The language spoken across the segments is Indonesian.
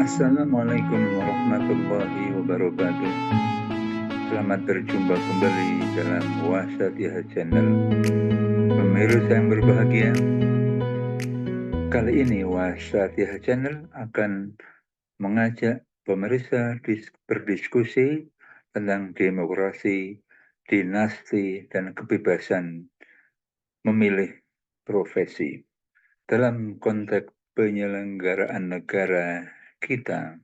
Assalamualaikum warahmatullahi wabarakatuh. Selamat berjumpa kembali dalam Wasatiyah Channel. Pemirsa yang berbahagia, kali ini Wasatiyah Channel akan mengajak pemirsa berdiskusi tentang demokrasi, dinasti, dan kebebasan memilih profesi. Dalam konteks penyelenggaraan negara kita,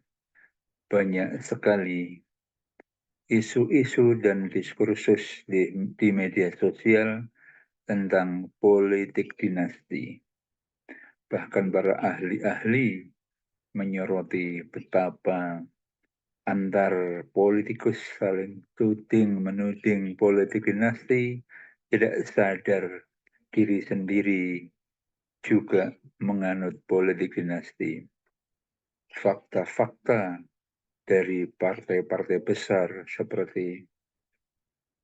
banyak sekali isu-isu dan diskursus di media sosial tentang politik dinasti. Bahkan para ahli-ahli menyoroti betapa antar politikus saling menuding politik dinasti, tidak sadar diri sendiri juga menganut politik dinasti. Fakta-fakta dari partai-partai besar seperti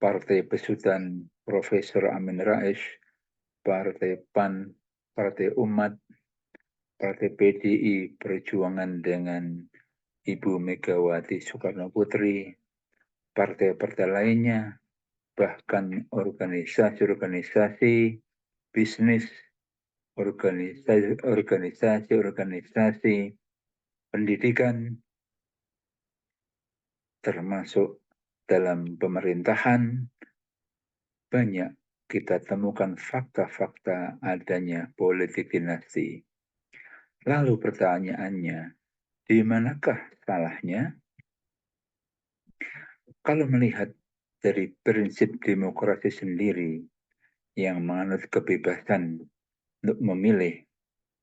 Partai Besutan Profesor Amin Rais, Partai PAN, Partai Umat, Partai PDI Perjuangan dengan Ibu Megawati Soekarno Putri, partai-partai lainnya, bahkan organisasi-organisasi bisnis, organisasi pendidikan, termasuk dalam pemerintahan, banyak kita temukan fakta-fakta adanya politik dinasti. Lalu pertanyaannya, di manakah salahnya? Kalau melihat dari prinsip demokrasi sendiri yang menganut kebebasan untuk memilih,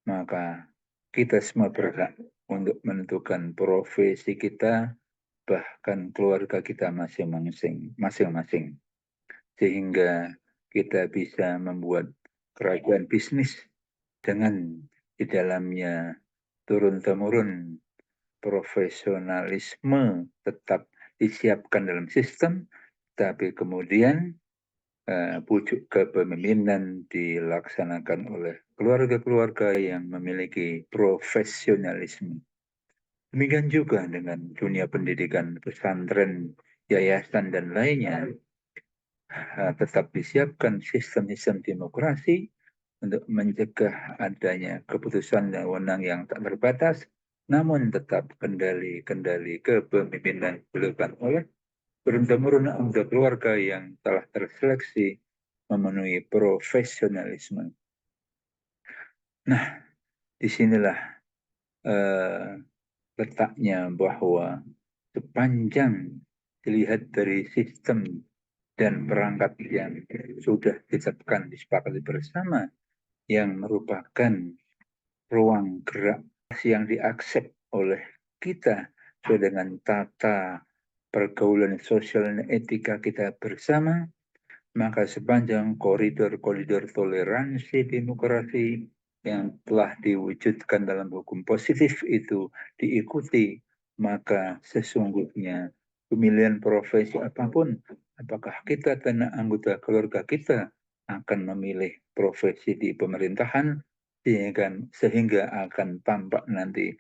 maka kita semua berhak untuk menentukan profesi kita, bahkan keluarga kita masing-masing. Sehingga kita bisa membuat kerajaan bisnis dengan di dalamnya turun-temurun profesionalisme tetap disiapkan dalam sistem, tapi kemudian pucuk kepemimpinan dilaksanakan oleh keluarga-keluarga yang memiliki profesionalisme. Demikian juga dengan dunia pendidikan, pesantren, yayasan, dan lainnya, tetap disiapkan sistem-sistem demokrasi untuk mencegah adanya keputusan dan wewenang yang tak terbatas, namun tetap kendali kepemimpinan dilakukan oleh turun-temurun anggota keluarga yang telah terseleksi memenuhi profesionalisme. Nah, disinilah letaknya bahwa sepanjang dilihat dari sistem dan perangkat yang sudah ditetapkan disepakati bersama, yang merupakan ruang gerak yang diaksep oleh kita sesuai dengan tata pergaulan sosial dan etika kita bersama, maka sepanjang koridor-koridor toleransi demokrasi yang telah diwujudkan dalam hukum positif itu diikuti, maka sesungguhnya pemilihan profesi apapun, apakah kita dan anggota keluarga kita akan memilih profesi di pemerintahan, sehingga akan tampak nanti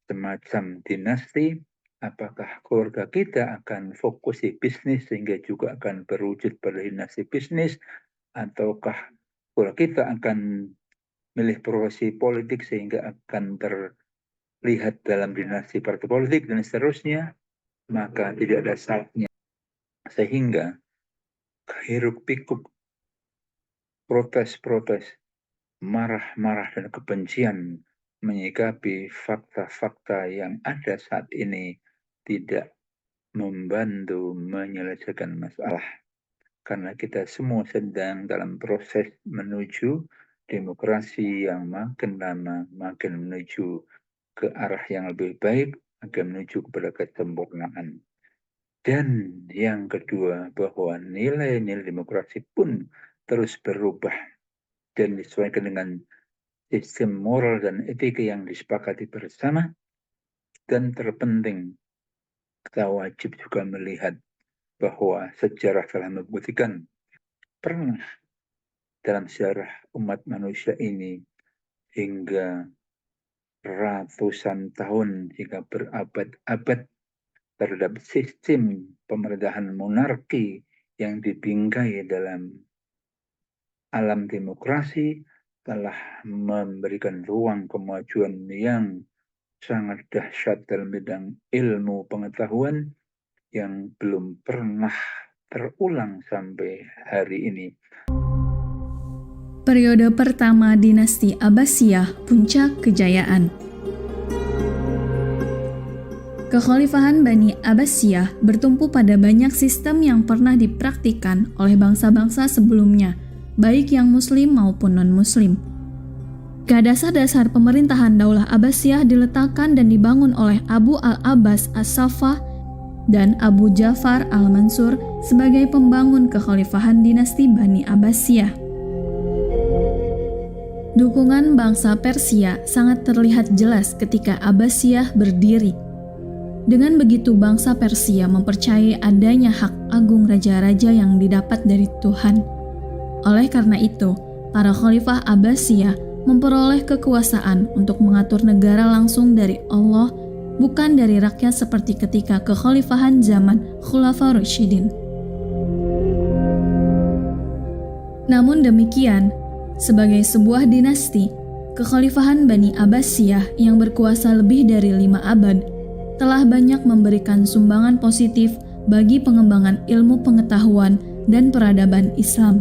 semacam dinasti, apakah keluarga kita akan fokus di bisnis sehingga juga akan berwujud pada dinasti bisnis, ataukah keluarga kita akan milih profesi politik sehingga akan terlihat dalam dinasti partai politik dan seterusnya, maka tidak ada salahnya. Sehingga hiruk pikuk protes-protes, marah-marah dan kebencian menyikapi fakta-fakta yang ada saat ini tidak membantu menyelesaikan masalah. Karena kita semua sedang dalam proses menuju demokrasi yang makin lama makin menuju ke arah yang lebih baik, akan menuju kepada kesempurnaan. Dan yang kedua, bahwa nilai-nilai demokrasi pun terus berubah dan disesuaikan dengan sistem moral dan etika yang disepakati bersama. Dan terpenting, kita wajib juga melihat bahwa sejarah telah membuktikan pernah dalam sejarah umat manusia ini hingga ratusan tahun hingga berabad-abad terhadap sistem pemerintahan monarki yang dibingkai dalam alam demokrasi telah memberikan ruang kemajuan yang sangat dahsyat dalam bidang ilmu pengetahuan yang belum pernah terulang sampai hari ini. Periode pertama dinasti Abbasiyah, puncak kejayaan. Kekhalifahan Bani Abbasiyah bertumpu pada banyak sistem yang pernah dipraktikkan oleh bangsa-bangsa sebelumnya, baik yang muslim maupun non-muslim. Dasar-dasar pemerintahan Daulah Abbasiyah diletakkan dan dibangun oleh Abu al-Abbas as-Saffah dan Abu Ja'far al-Mansur sebagai pembangun kekhalifahan dinasti Bani Abbasiyah. Dukungan bangsa Persia sangat terlihat jelas ketika Abbasiyah berdiri. Dengan begitu bangsa Persia mempercayai adanya hak agung raja-raja yang didapat dari Tuhan. Oleh karena itu, para khalifah Abbasiyah memperoleh kekuasaan untuk mengatur negara langsung dari Allah, bukan dari rakyat seperti ketika kekhalifahan zaman Khulafaur Rasyidin. Namun demikian, sebagai sebuah dinasti, kekhalifahan Bani Abbasiyah yang berkuasa lebih dari 5 abad telah banyak memberikan sumbangan positif bagi pengembangan ilmu pengetahuan dan peradaban Islam.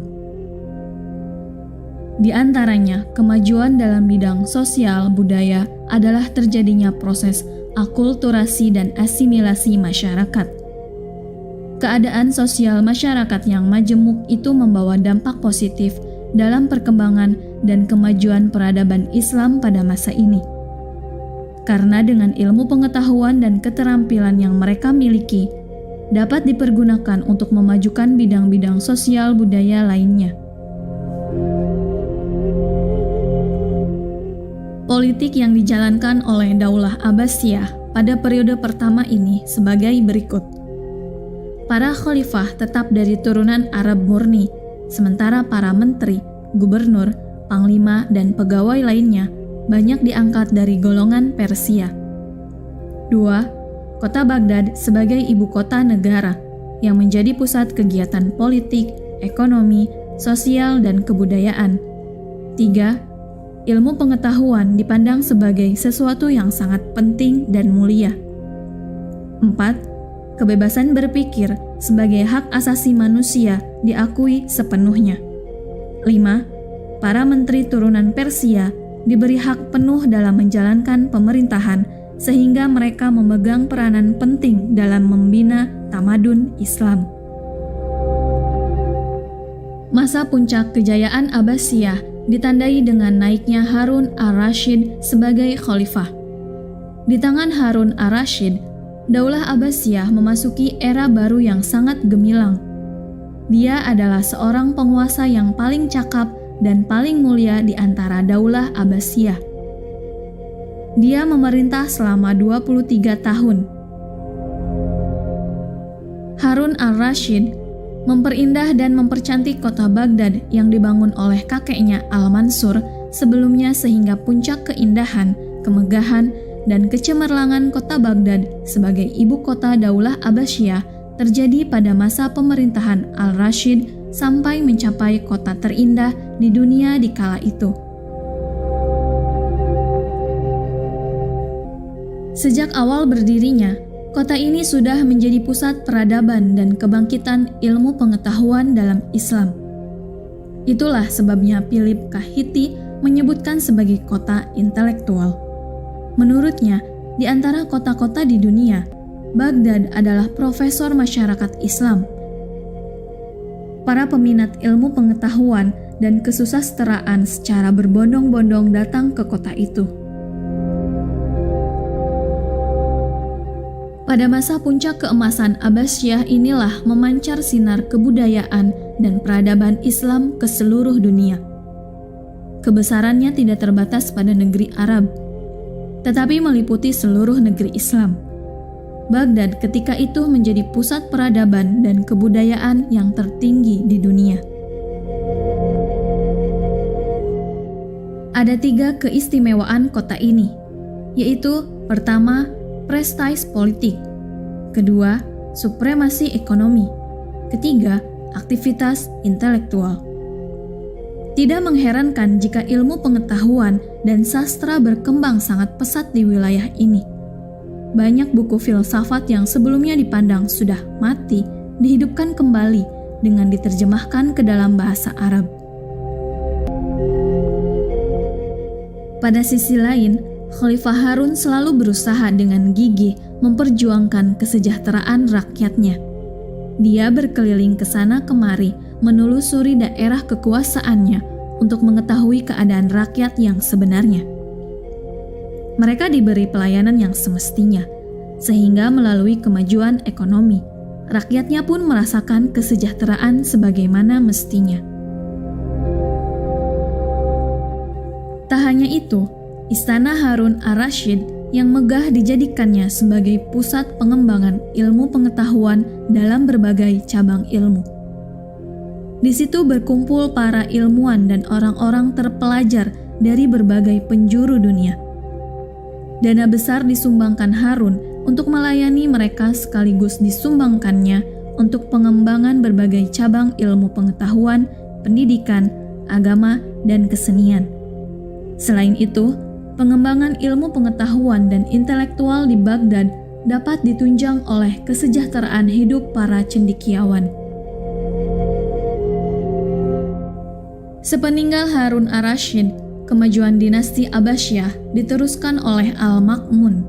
Di antaranya, kemajuan dalam bidang sosial budaya adalah terjadinya proses akulturasi dan asimilasi masyarakat. Keadaan sosial masyarakat yang majemuk itu membawa dampak positif dalam perkembangan dan kemajuan peradaban Islam pada masa ini. Karena dengan ilmu pengetahuan dan keterampilan yang mereka miliki, dapat dipergunakan untuk memajukan bidang-bidang sosial budaya lainnya. Politik yang dijalankan oleh Daulah Abbasiyah pada periode pertama ini sebagai berikut. Para khalifah tetap dari turunan Arab murni, sementara para menteri, gubernur, panglima, dan pegawai lainnya banyak diangkat dari golongan Persia. 2. Kota Baghdad sebagai ibu kota negara yang menjadi pusat kegiatan politik, ekonomi, sosial, dan kebudayaan. 3. Ilmu pengetahuan dipandang sebagai sesuatu yang sangat penting dan mulia. 4. Kebebasan berpikir sebagai hak asasi manusia diakui sepenuhnya. 5. Para menteri turunan Persia diberi hak penuh dalam menjalankan pemerintahan sehingga mereka memegang peranan penting dalam membina tamadun Islam. Masa puncak kejayaan Abbasiyah ditandai dengan naiknya Harun ar-Rasyid sebagai khalifah. Di tangan Harun ar-Rasyid, Daulah Abbasiyah memasuki era baru yang sangat gemilang. Dia adalah seorang penguasa yang paling cakap dan paling mulia di antara Daulah Abbasiyah. Dia memerintah selama 23 tahun. Harun ar-Rasyid memperindah dan mempercantik kota Baghdad yang dibangun oleh kakeknya Al-Mansur sebelumnya sehingga puncak keindahan, kemegahan, dan kecemerlangan kota Baghdad sebagai ibu kota Daulah Abbasiyah terjadi pada masa pemerintahan Al-Rasyid sampai mencapai kota terindah di dunia di kala itu. Sejak awal berdirinya, kota ini sudah menjadi pusat peradaban dan kebangkitan ilmu pengetahuan dalam Islam. Itulah sebabnya Philip Kahiti menyebutkan sebagai kota intelektual. Menurutnya, di antara kota-kota di dunia, Baghdad adalah profesor masyarakat Islam. Para peminat ilmu pengetahuan dan kesusasteraan secara berbondong-bondong datang ke kota itu. Pada masa puncak keemasan Abbasiyah inilah memancar sinar kebudayaan dan peradaban Islam ke seluruh dunia. Kebesarannya tidak terbatas pada negeri Arab, tetapi meliputi seluruh negeri Islam. Baghdad ketika itu menjadi pusat peradaban dan kebudayaan yang tertinggi di dunia. Ada 3 keistimewaan kota ini. yaitu pertama, prestise politik, kedua, supremasi ekonomi, ketiga, aktivitas intelektual. Tidak mengherankan jika ilmu pengetahuan dan sastra berkembang sangat pesat di wilayah ini. Banyak buku filsafat yang sebelumnya dipandang sudah mati dihidupkan kembali dengan diterjemahkan ke dalam bahasa Arab. Pada sisi lain, Khalifah Harun selalu berusaha dengan gigih memperjuangkan kesejahteraan rakyatnya. Dia berkeliling ke sana kemari menelusuri daerah kekuasaannya untuk mengetahui keadaan rakyat yang sebenarnya. Mereka diberi pelayanan yang semestinya, sehingga melalui kemajuan ekonomi, rakyatnya pun merasakan kesejahteraan sebagaimana mestinya. Tak hanya itu, Istana Harun ar-Rasyid yang megah dijadikannya sebagai pusat pengembangan ilmu pengetahuan dalam berbagai cabang ilmu. Di situ berkumpul para ilmuwan dan orang-orang terpelajar dari berbagai penjuru dunia. Dana besar disumbangkan Harun untuk melayani mereka sekaligus disumbangkannya untuk pengembangan berbagai cabang ilmu pengetahuan, pendidikan, agama, dan kesenian. Selain itu, pengembangan ilmu pengetahuan dan intelektual di Baghdad dapat ditunjang oleh kesejahteraan hidup para cendekiawan. Sepeninggal Harun ar-Rasyid, kemajuan dinasti Abbasiyah diteruskan oleh Al-Ma'mun.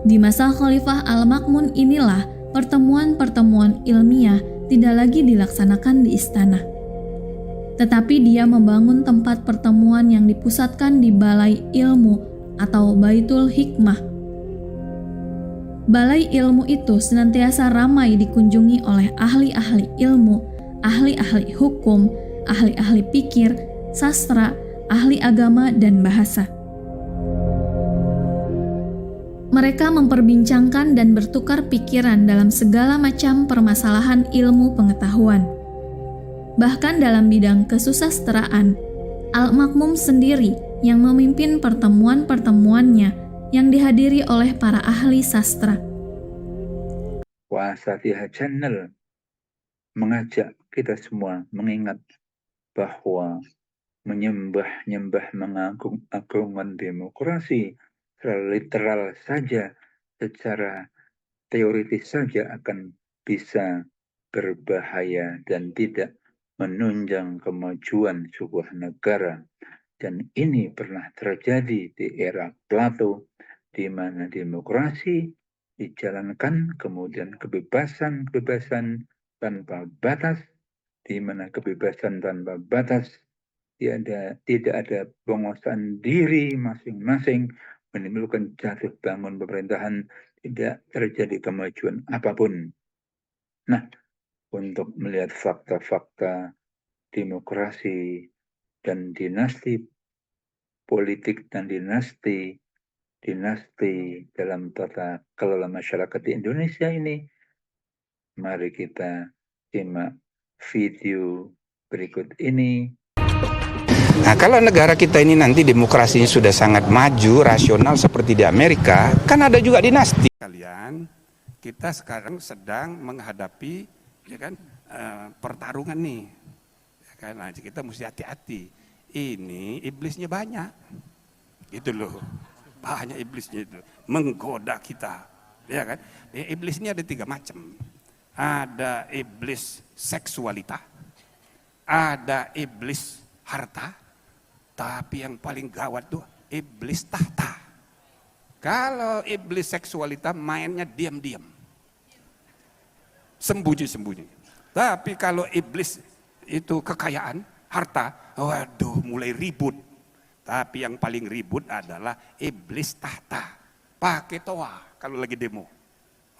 Di masa Khalifah Al-Ma'mun inilah pertemuan-pertemuan ilmiah tidak lagi dilaksanakan di istana. Tetapi dia membangun tempat pertemuan yang dipusatkan di Balai Ilmu atau Baitul Hikmah. Balai ilmu itu senantiasa ramai dikunjungi oleh ahli-ahli ilmu, ahli-ahli hukum, ahli-ahli pikir, sastra, ahli agama, dan bahasa. Mereka memperbincangkan dan bertukar pikiran dalam segala macam permasalahan ilmu pengetahuan. Bahkan dalam bidang kesusastraan, Al-Ma'mun sendiri yang memimpin pertemuan-pertemuannya yang dihadiri oleh para ahli sastra. Wasatihah Channel mengajak kita semua mengingat bahwa menyembah-nyembah mengagung-agungkan demokrasi secara literal saja, secara teoritis saja akan bisa berbahaya dan tidak menunjang kemajuan sebuah negara. Dan ini pernah terjadi di era Plato, di mana demokrasi dijalankan, kemudian kebebasan tanpa batas, di mana kebebasan tanpa batas tidak ada penguasaan diri masing-masing, menimbulkan jatuh bangun pemerintahan, tidak terjadi kemajuan apapun. Nah, untuk melihat fakta-fakta demokrasi dan dinasti politik dan dinasti dalam tata kelola masyarakat di Indonesia ini, mari kita simak video berikut ini. Nah, kalau negara kita ini nanti demokrasinya sudah sangat maju, rasional seperti di Amerika, kan ada juga dinasti. Kalian, kita sekarang sedang menghadapi, ya kan, pertarungan nih. Ya kan, nah, kita mesti hati-hati. Ini iblisnya banyak, gitu loh. Banyak iblisnya itu menggoda kita, ya kan? Iblisnya ada 3 macam. Ada iblis seksualitas, ada iblis harta, tapi yang paling gawat tuh iblis tahta. Kalau iblis seksualitas mainnya diam-diam, sembunyi-sembunyi. Tapi kalau iblis itu kekayaan, harta, waduh mulai ribut. Tapi yang paling ribut adalah iblis tahta. Pakai toa kalau lagi demo.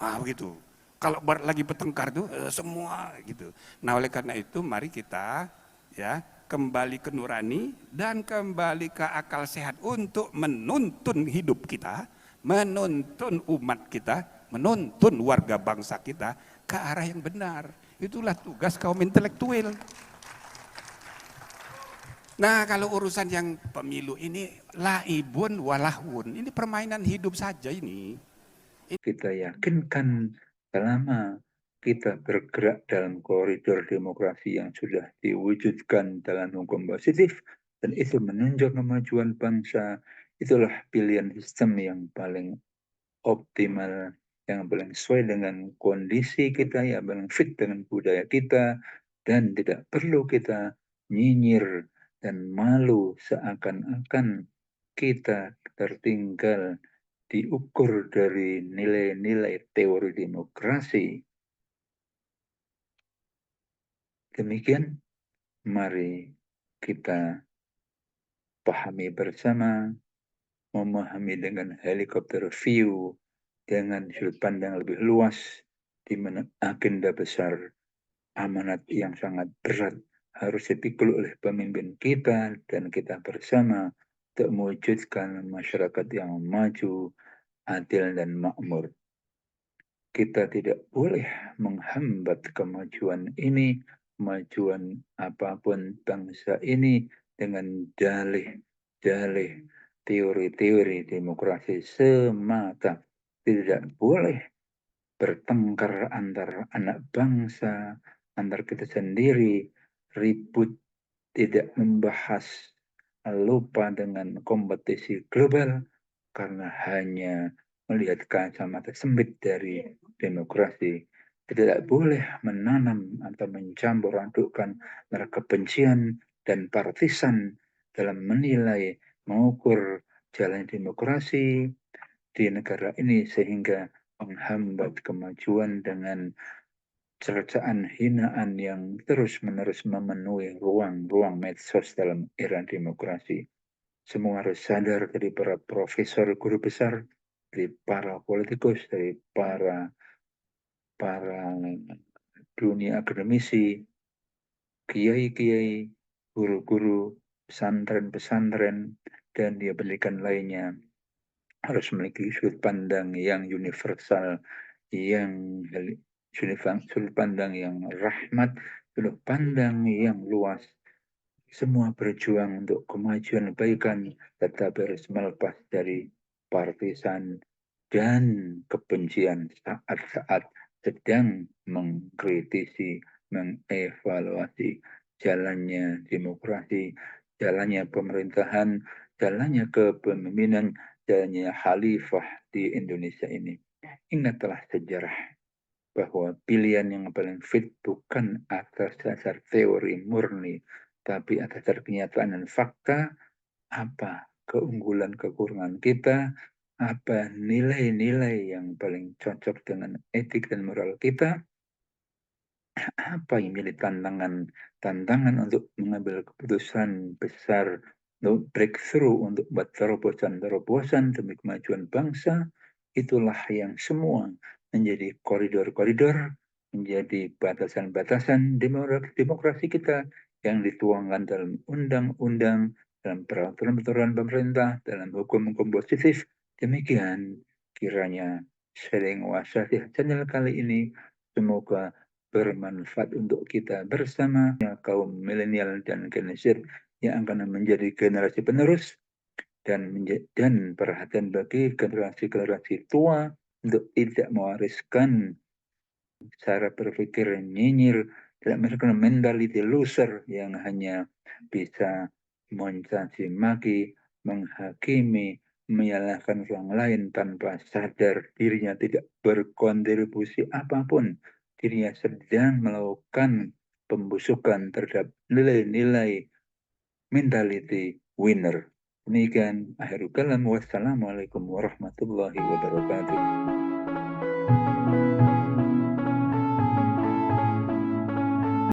Ah begitu. Kalau lagi bertengkar tuh semua gitu. Nah oleh karena itu mari kita ya kembali ke nurani dan kembali ke akal sehat untuk menuntun hidup kita, menuntun umat kita, menuntun warga bangsa kita ke arah yang benar. Itulah tugas kaum intelektual. Nah, kalau urusan yang pemilu ini laibun walahun, ini permainan hidup saja ini. Kita yakinkan selama kita bergerak dalam koridor demokrasi yang sudah diwujudkan dalam hukum positif, dan itu menunjuk kemajuan bangsa, itulah pilihan sistem yang paling optimal, yang paling sesuai dengan kondisi kita, yang paling fit dengan budaya kita, dan tidak perlu kita nyinyir dan malu seakan-akan kita tertinggal diukur dari nilai-nilai teori demokrasi. Demikian, mari kita pahami bersama, memahami dengan helikopter view, dengan sudut pandang lebih luas, di mana agenda besar, amanat yang sangat berat harus dipikul oleh pemimpin kita dan kita bersama untuk mewujudkan masyarakat yang maju, adil, dan makmur. Kita tidak boleh menghambat kemajuan ini, kemajuan apapun bangsa ini dengan dalih-dalih teori-teori demokrasi semata. Tidak boleh bertengkar antar anak bangsa, antar kita sendiri, ribut, tidak membahas, lupa dengan kompetisi global karena hanya melihat kacamata sempit dari demokrasi. Tidak boleh menanam atau mencampur adukkan kebencian dan partisan dalam menilai, mengukur jalan demokrasi di negara ini sehingga menghambat kemajuan dengan cercaan hinaan yang terus-menerus memenuhi ruang-ruang medsos dalam era demokrasi. Semua harus sadar, dari para profesor, guru besar, dari para politikus, dari para dunia akademisi, kiai-kiai, guru-guru, pesantren-pesantren, dan dia pendidikan lainnya harus memiliki sudut pandang yang universal, yang sudut pandang yang rahmat, sudut pandang yang luas. Semua berjuang untuk kemajuan kebaikan, tetapi harus melepas dari partisan dan kebencian saat-saat sedang mengkritisi, mengevaluasi jalannya demokrasi, jalannya pemerintahan, jalannya kepemimpinan, jalannya khalifah di Indonesia ini. Ingatlah sejarah bahwa pilihan yang paling fit bukan atas dasar teori murni, tapi atas dasar kenyataan dan fakta, apa keunggulan kekurangan kita, apa nilai-nilai yang paling cocok dengan etik dan moral kita, apa yang menjadi tantangan untuk mengambil keputusan besar, untuk breakthrough, untuk buat terobosan-terobosan demi kemajuan bangsa. Itulah yang semua menjadi koridor-koridor, menjadi batasan-batasan demokrasi kita yang dituangkan dalam undang-undang, dalam peraturan-peraturan pemerintah, dalam hukum-hukum positif. Demikian kiranya sharing wasatih channel kali ini semoga bermanfaat untuk kita bersama kaum milenial dan Gen Z yang akan menjadi generasi penerus dan perhatian bagi generasi-generasi tua untuk tidak mewariskan cara berpikir nyinyir, tidak mewariskan mentality loser yang hanya bisa mencaci maki, menghakimi, menyalahkan orang lain tanpa sadar dirinya tidak berkontribusi apapun, dirinya sedang melakukan pembusukan terhadap nilai-nilai mentality winner. Demikian akhirul kalam. Wassalamualaikum warahmatullahi wabarakatuh.